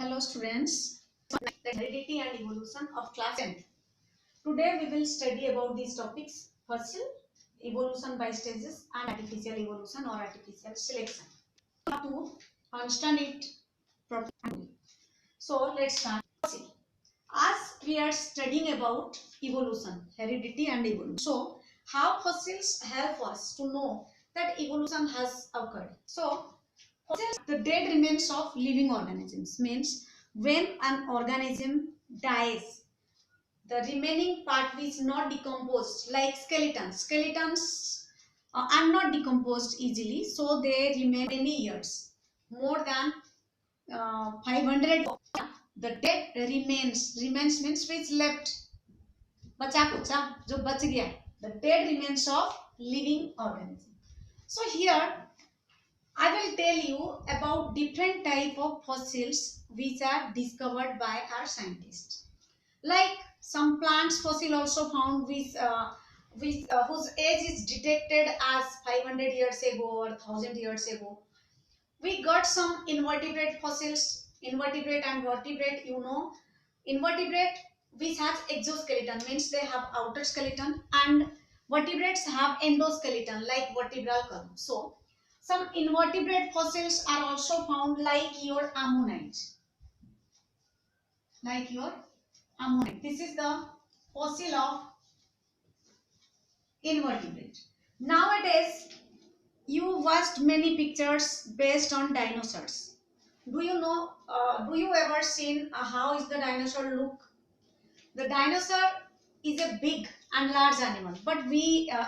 Hello students, the heredity and evolution of class 10th. Today we will study about these topics: fossil, evolution by stages, and artificial evolution or artificial selection. To understand it properly. So let's start. Fossil. As we are studying about evolution, heredity and evolution. So how fossils help us to know that evolution has occurred. So fossils, the dead remains of living organisms, means when an organism dies, the remaining part which is not decomposed, like skeletons are not decomposed easily, so they remain many years, more than 500. The dead remains means which left, बचा कुचा जो बच गया, the dead remains of living organism. So here I will tell you about different type of fossils which are discovered by our scientists. Like some plants fossil also found whose age is detected as 500 years ago or 1000 years ago. We got some invertebrate fossils, invertebrate and vertebrate. Invertebrate which has exoskeleton, means they have outer skeleton, and vertebrates have endoskeleton like vertebral column. So some invertebrate fossils are also found, like your ammonite. This is the fossil of invertebrate. Nowadays you watched many pictures based on dinosaurs. Do you know, do you ever seen how is the dinosaur look? The dinosaur is a big and large animal, but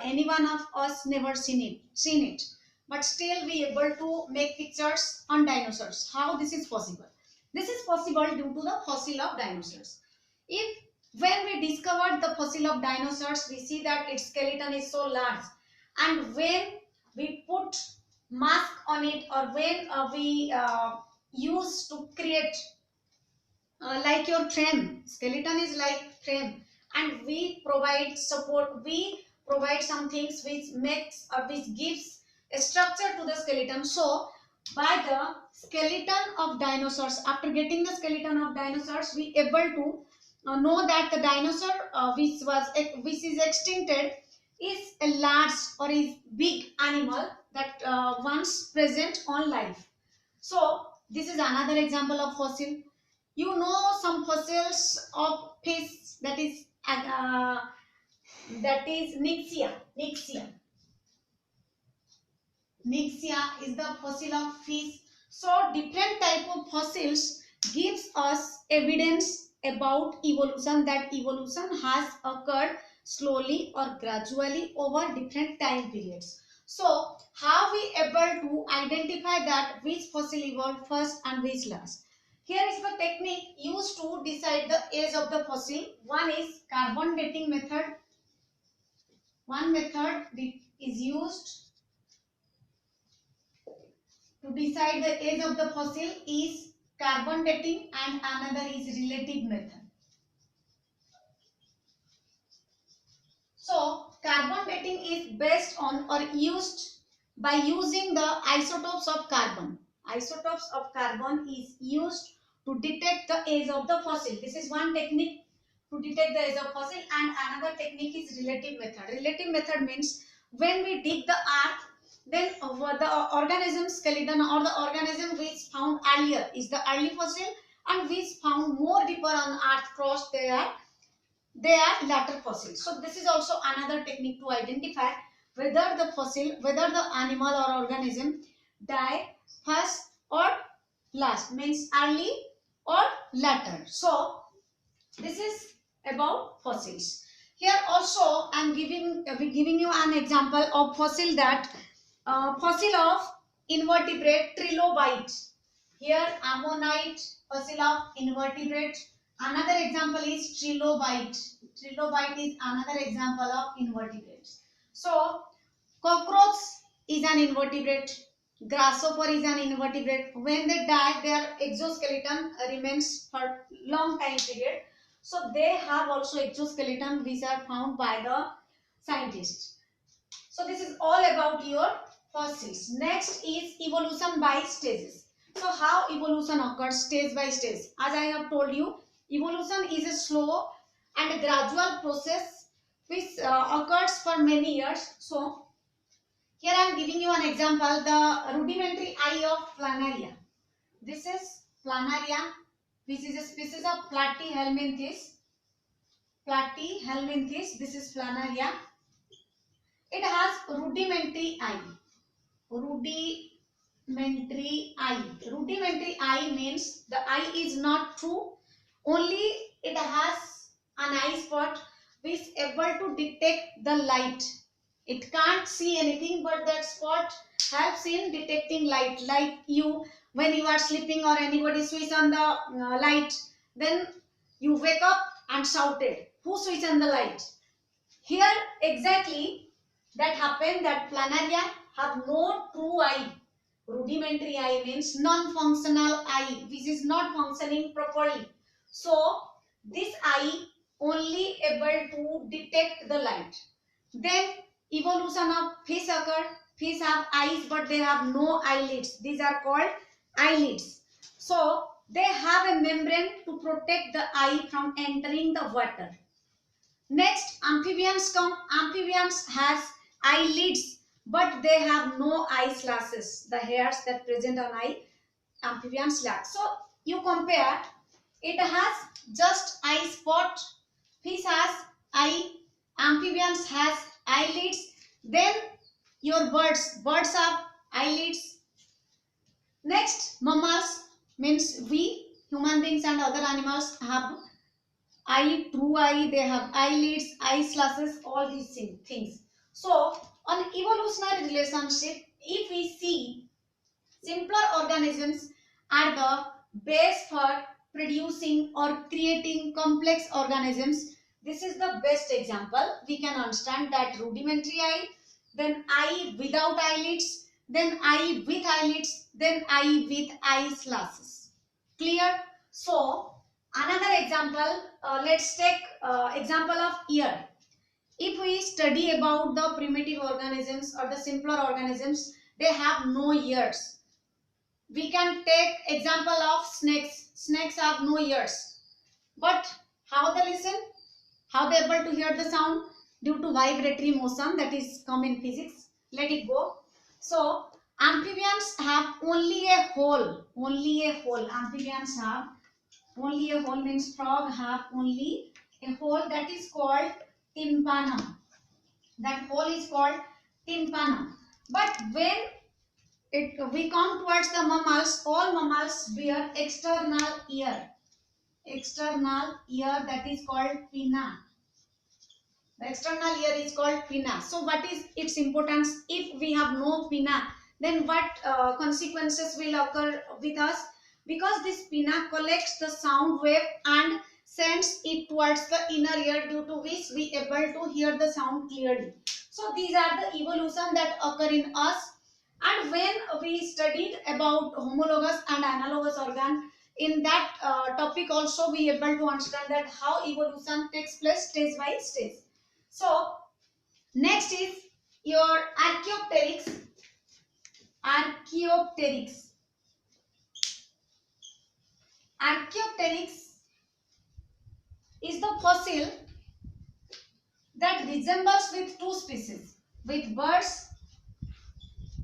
any one of us never seen it. But still we able to make pictures on dinosaurs. How this is possible? This is possible due to the fossil of dinosaurs. If when we discovered the fossil of dinosaurs, we see that its skeleton is so large, and when we put mask on it, or when we use to create like your frame, skeleton is like frame, and we provide support, we provide some things which makes or which gives a structure to the skeleton. So by the skeleton of dinosaurs, after getting the skeleton of dinosaurs, we able to know that the dinosaur which is extincted is a large or is big animal that once present on life. So this is another example of fossil. You know some fossils of fish, that is Nixia is the fossil of fish. So different type of fossils gives us evidence about evolution, that evolution has occurred slowly or gradually over different time periods. So how we able to identify that which fossil evolved first and which last? Here is the technique used to decide the age of the fossil. One is carbon dating method. One method is used to decide the age of the fossil is carbon dating, and another is relative method. So carbon dating is based on or used by using the isotopes of carbon. Isotopes of carbon is used to detect the age of the fossil. This is one technique to detect the age of fossil, and another technique is relative method. Relative method means when we dig the earth, then the organism skeleton or the organism which found earlier is the early fossil, and which found more deeper on earth crust, they are later fossils. So this is also another technique to identify whether the animal or organism died first or last, means early or later. So this is about fossils. Here also I am giving you an example of fossil, that fossil of invertebrate trilobite. Here ammonite, fossil of invertebrate. Another example is trilobite. Trilobite is another example of invertebrates. So cockroach is an invertebrate. Grasshopper is an invertebrate. When they die, their exoskeleton remains for long time period. So they have also exoskeleton which are found by the scientists. So this is all about your fossils. Next is evolution by stages. So how evolution occurs stage by stage? As I have told you, evolution is a slow and a gradual process which occurs for many years. So here I am giving you an example, the rudimentary eye of planaria. This is planaria, which is a species of Platyhelminthes. Platyhelminthes, this is planaria. It has rudimentary eye. Rudimentary eye. Rudimentary eye means the eye is not true. Only it has an eye spot which is able to detect the light. It can't see anything, but that spot helps in detecting light. Like you, when you are sleeping or anybody switch on the light, then you wake up and shouted, "Who switched on the light?" Here exactly that happened, that planaria have no true eye. Rudimentary eye means non-functional eye, which is not functioning properly. So this eye only able to detect the light. Then evolution of fish occur. Fish have eyes but they have no eyelids. These are called eyelids. So they have a membrane to protect the eye from entering the water. Next, amphibians come. Amphibians has eyelids, but they have no eye slashes. The hairs that present on eye, amphibians lack. So you compare, it has just eye spot. Fish has eye. Amphibians has eyelids. Then your birds have eyelids. Next, mammals means we human beings and other animals have eye, true eye, they have eyelids, eye slashes, all these things. So, on evolutionary relationship, if we see simpler organisms are the base for producing or creating complex organisms, this is the best example. We can understand that rudimentary eye, then eye without eyelids, then eye with eyelids, then eye with eye slashes. Clear? So, another example, let's take example of ear. If we study about the primitive organisms or the simpler organisms, they have no ears. We can take example of snakes. Snakes have no ears. But how they listen? How they able to hear the sound? Due to vibratory motion that is common in physics. Let it go. So amphibians have only a hole. Only a hole. Amphibians have only a hole, means frog have only a hole that is called tympanum. That hole is called tympanum. But when we come towards the mammals, all mammals bear external ear. External ear, that is called pinna. The external ear is called pinna. So what is its importance? If we have no pinna, then what consequences will occur with us? Because this pinna collects the sound wave and sends it towards the inner ear, due to which we able to hear the sound clearly. So these are the evolution that occur in us. And when we studied about homologous and analogous organ, in that topic also we able to understand that how evolution takes place stage by stage. So next is your Archaeopteryx. Archaeopteryx. Archaeopteryx is the fossil that resembles with two species, with birds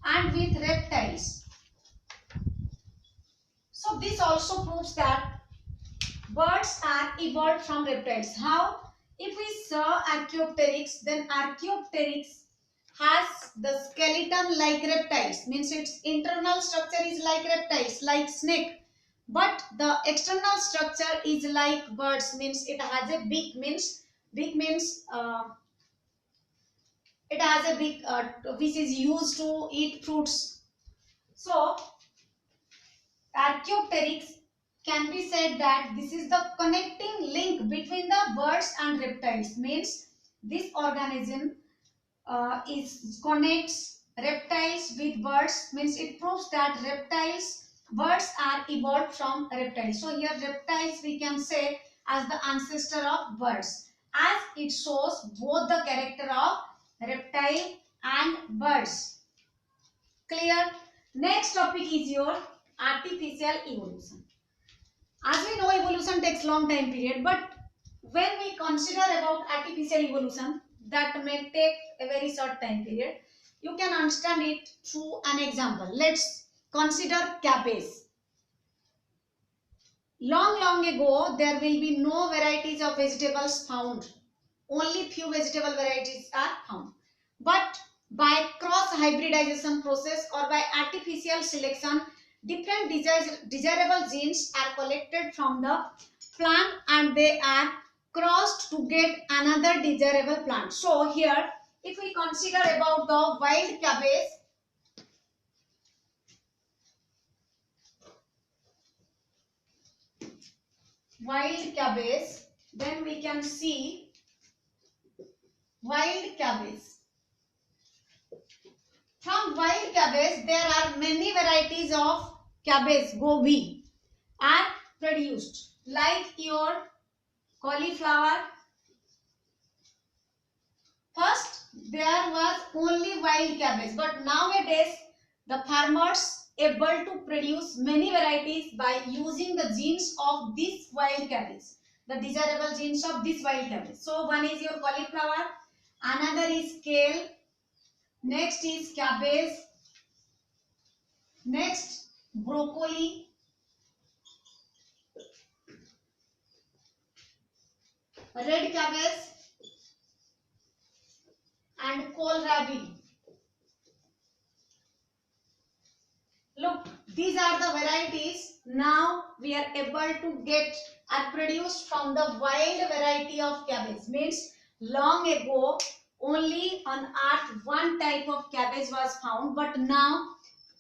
and with reptiles. So this also proves that birds are evolved from reptiles. How? If we saw Archaeopteryx, then Archaeopteryx has the skeleton like reptiles, means its internal structure is like reptiles, like snake, but the external structure is like birds, means it has a beak, means it has a beak which is used to eat fruits. So Archaeopteryx can be said that this is the connecting link between the birds and reptiles, means this organism is connects reptiles with birds, means it proves that birds are evolved from reptiles. So here reptiles we can say as the ancestor of birds, as it shows both the character of reptile and birds. Clear? Next topic is your artificial evolution. As we know, evolution takes long time period, but when we consider about artificial evolution, that may take a very short time period. You can understand it through an example. Let's consider cabbage. Long ago, there will be no varieties of vegetables found. Only few vegetable varieties are found. But by cross hybridization process or by artificial selection, different desirable genes are collected from the plant and they are crossed to get another desirable plant. So here, if we consider about the wild cabbage, then we can see wild cabbage. From wild cabbage, there are many varieties of cabbage, gobi, are produced. Like your cauliflower. First, there was only wild cabbage, but nowadays the farmers able to produce many varieties by using the genes of this wild cabbage, the desirable genes of this wild cabbage. So one is your cauliflower, another is kale, next is cabbage, next broccoli, red cabbage and kohlrabi. Look, these are the varieties now we are able to get are produced from the wild variety of cabbage. Means long ago only on earth one type of cabbage was found, but now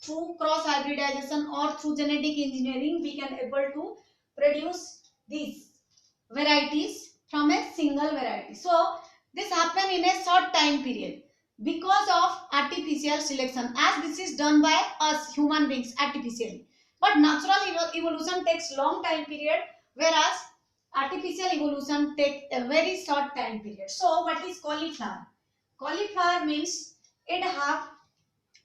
through cross hybridization or through genetic engineering we can able to produce these varieties from a single variety. So this happened in a short time period because of artificial selection, as this is done by us human beings artificially. But natural evolution takes long time period, whereas artificial evolution take a very short time period. So what is cauliflower? Cauliflower means it have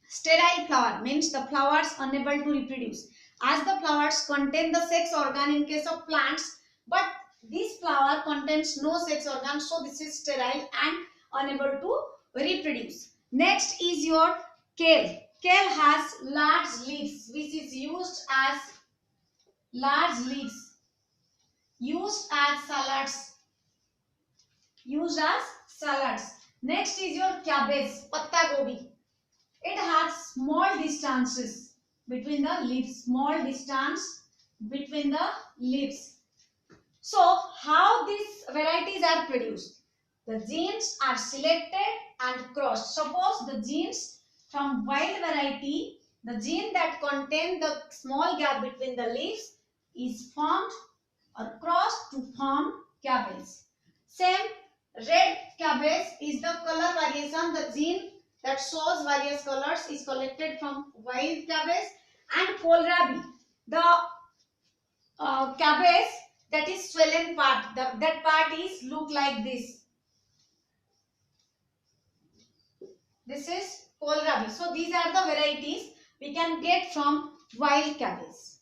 sterile flower, means the flowers unable to reproduce, as the flowers contain the sex organ in case of plants, but this flower contains no sex organ, so this is sterile and unable to reproduce. Next is your kale. Kale has large leaves which is used as salads. Next is your cabbage, patta gobi. It has small distance between the leaves. So how these varieties are produced? The genes are selected and crossed. Suppose the genes from wild variety, the gene that contain the small gap between the leaves is formed or crossed to form cabbage. Same, red cabbage is the color variation. The gene that shows various colors is collected from wild cabbage. And kohlrabi, the cabbage that is swollen part, that part is look like this. This is kohlrabi. So these are the varieties we can get from wild cabbage.